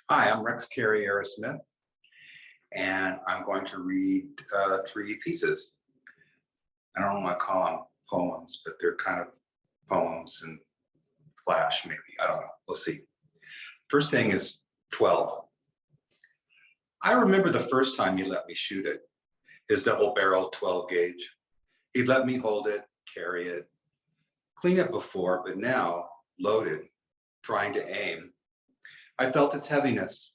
Hi, I'm Carey Arrasmith, and I'm going to read three pieces. I don't want to call them poems, but they're kind of poems and flash, maybe. I don't know. We'll see. First thing is 12. I remember the first time he let me shoot it, his double-barreled 12 gauge. He'd let me hold it, carry it, clean it before, but now, loaded, trying to aim, I felt its heaviness.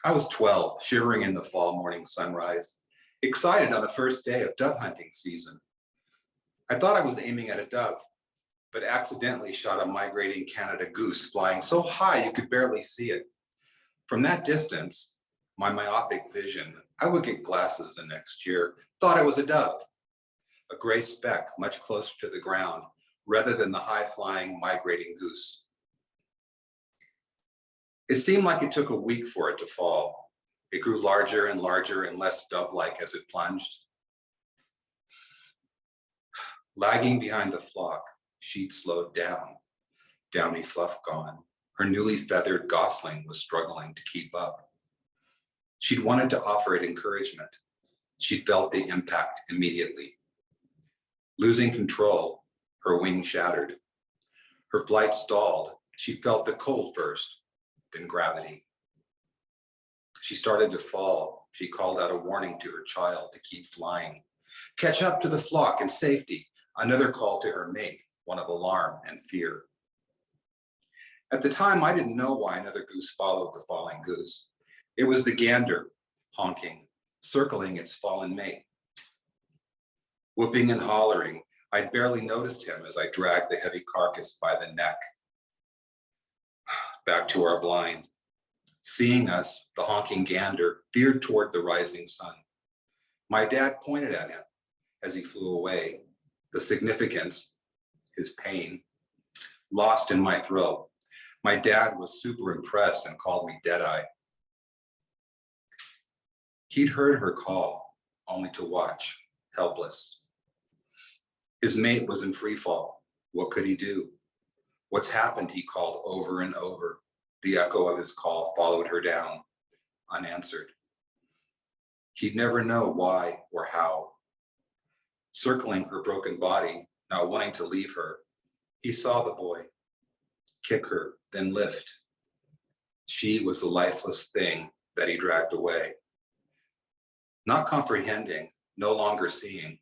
I was 12, shivering in the fall morning sunrise, excited on the first day of dove hunting season. I thought I was aiming at a dove, but accidentally shot a migrating Canada goose flying so high you could barely see it. From that distance, my myopic vision, I would get glasses the next year, thought it was a dove, a gray speck much closer to the ground rather than the high-flying migrating goose. It seemed like it took a week for it to fall. It grew larger and larger and less dove-like as it plunged. Lagging behind the flock, she'd slowed down, downy fluff gone. Her newly feathered gosling was struggling to keep up. She'd wanted to offer it encouragement. She'd felt the impact immediately. Losing control, her wing shattered. Her flight stalled. She felt the cold first, then gravity. She started to fall. She called out a warning to her child to keep flying. Catch up to the flock in safety. Another call to her mate, one of alarm and fear. At the time, I didn't know why another goose followed the falling goose. It was the gander, honking, circling its fallen mate. Whooping and hollering, I'd barely noticed him as I dragged the heavy carcass by the neck. Back to our blind. Seeing us, the honking gander veered toward the rising sun. My dad pointed at him as he flew away. The significance, his pain, lost in my throat. My dad was super impressed and called me Deadeye. He'd heard her call, only to watch, helpless. His mate was in free fall. What could he do? What's happened, he called over and over. The echo of his call followed her down, unanswered. He'd never know why or how. Circling her broken body, not wanting to leave her, he saw the boy, kick her, then lift. She was the lifeless thing that he dragged away. Not comprehending, no longer seeing,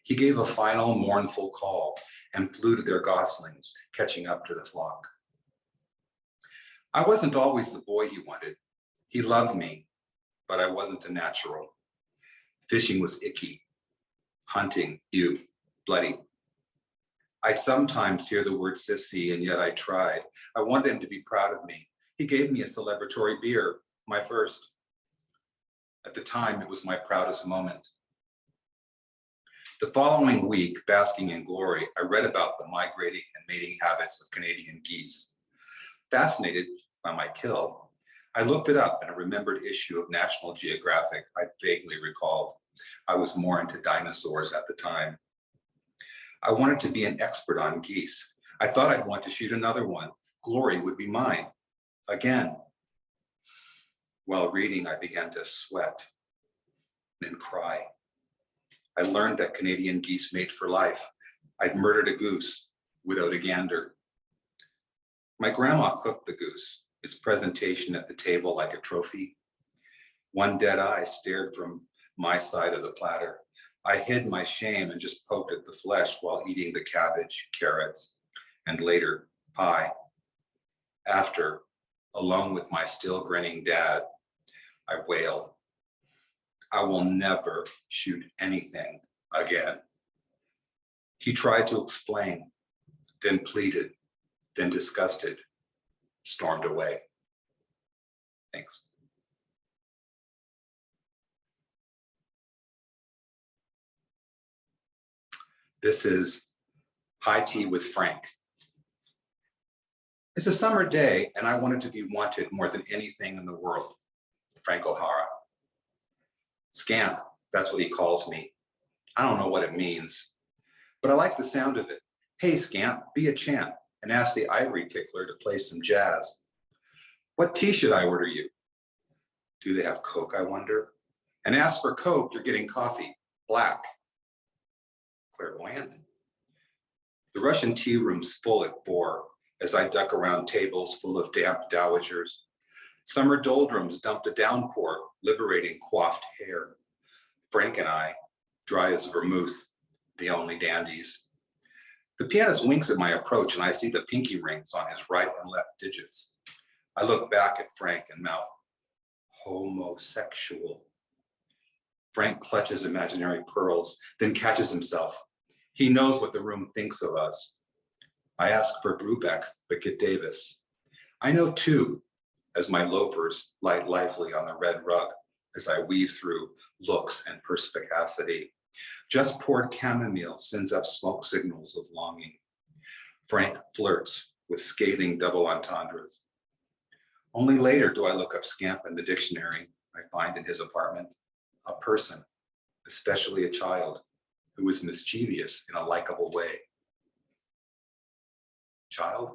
he gave a final mournful call and flew to their goslings, catching up to the flock. I wasn't always the boy he wanted. He loved me, but I wasn't a natural. Fishing was icky. Hunting, ew, bloody. I'd sometimes hear the word sissy, and yet I tried. I wanted him to be proud of me. He gave me a celebratory beer, my first. At the time, it was my proudest moment. The following week, basking in glory, I read about the migrating and mating habits of Canadian geese. Fascinated by my kill, I looked it up in a remembered issue of National Geographic I vaguely recalled. I was more into dinosaurs at the time. I wanted to be an expert on geese. I thought I'd want to shoot another one. Glory would be mine. Again. While reading, I began to sweat, then cry. I learned that Canadian geese mate for life. I'd murdered a goose, widowed a gander. My grandma cooked the goose, its presentation at the table like a trophy. One dead eye stared from my side of the platter. I hid my shame and just poked at the flesh while eating the cabbage, carrots, and later, pie. After, alone with my still grinning dad, I wailed, I will never shoot anything again. He tried to explain, then pleaded, then disgusted, stormed away. Thanks. This is High Tea with Frank. It's a summer day and I wanted to be wanted more than anything in the world. Frank O'Hara. Scamp, that's what he calls me. I don't know what it means, but I like the sound of it. Hey, Scamp, be a champ and ask the ivory tickler to play some jazz. What tea should I order you? Do they have Coke, I wonder? And ask for Coke, you're getting coffee, black. Clairvoyant. The Russian tea room's full at bore as I duck around tables full of damp dowagers. Summer doldrums dumped a downpour, liberating coiffed hair. Frank and I, dry as vermouth, the only dandies. The pianist winks at my approach and I see the pinky rings on his right and left digits. I look back at Frank and mouth, homosexual. Frank clutches imaginary pearls, then catches himself. He knows what the room thinks of us. I ask for Brubeck, but get Davis. I know too, as my loafers light lively on the red rug as I weave through looks and perspicacity. Just poured chamomile sends up smoke signals of longing. Frank flirts with scathing double entendres. Only later do I look up scamp in the dictionary I find in his apartment. A person, especially a child, who is mischievous in a likable way. Child?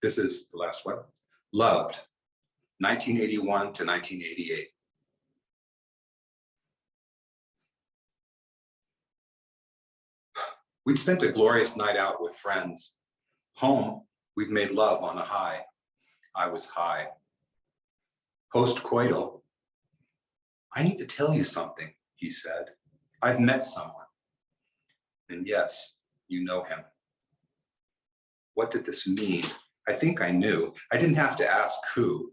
This is the last one. Loved, 1981 to 1988. We'd spent a glorious night out with friends. Home, we'd made love on a high. I was high. Post-coital, I need to tell you something, he said. I've met someone. And yes, you know him. What did this mean? I think I knew. I didn't have to ask who.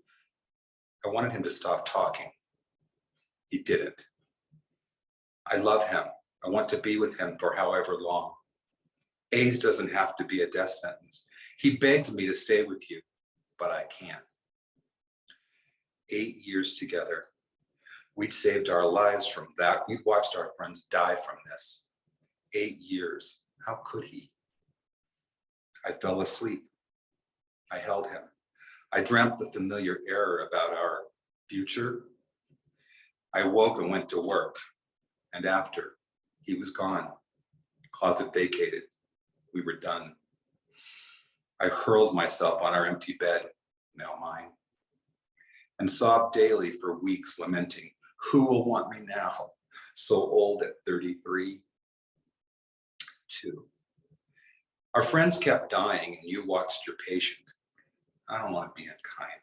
I wanted him to stop talking. He didn't. I love him. I want to be with him for however long. AIDS doesn't have to be a death sentence. He begged me to stay with you, but I can't. 8 years together. We'd saved our lives from that. We'd watched our friends die from this. 8 years. How could he? I fell asleep. I held him. I dreamt the familiar error about our future. I woke and went to work. And after, he was gone. Closet vacated. We were done. I hurled myself on our empty bed, now mine, and sobbed daily for weeks, lamenting, who will want me now, so old at 33? 2. Our friends kept dying and you watched your patient. I don't want to be unkind.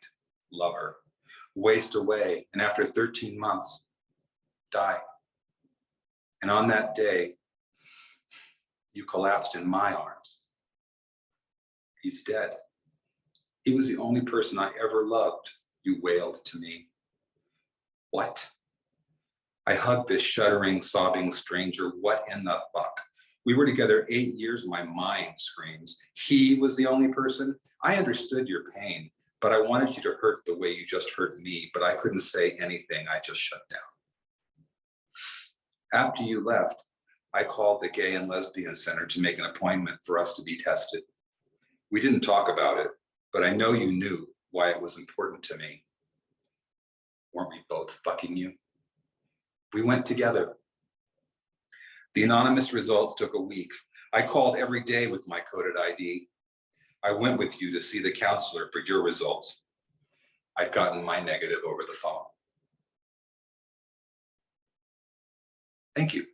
Lover. Waste away, and after 13 months, die. And on that day, you collapsed in my arms. He's dead. He was the only person I ever loved, you wailed to me. What? I hugged this shuddering, sobbing stranger. What in the fuck? We were together 8 years, my mind screams. He was the only person? I understood your pain, but I wanted you to hurt the way you just hurt me, but I couldn't say anything, I just shut down. After you left, I called the Gay and Lesbian Center to make an appointment for us to be tested. We didn't talk about it, but I know you knew why it was important to me. Weren't we both fucking you? We went together. The anonymous results took a week. I called every day with my coded ID. I went with you to see the counselor for your results. I'd gotten my negative over the phone. Thank you.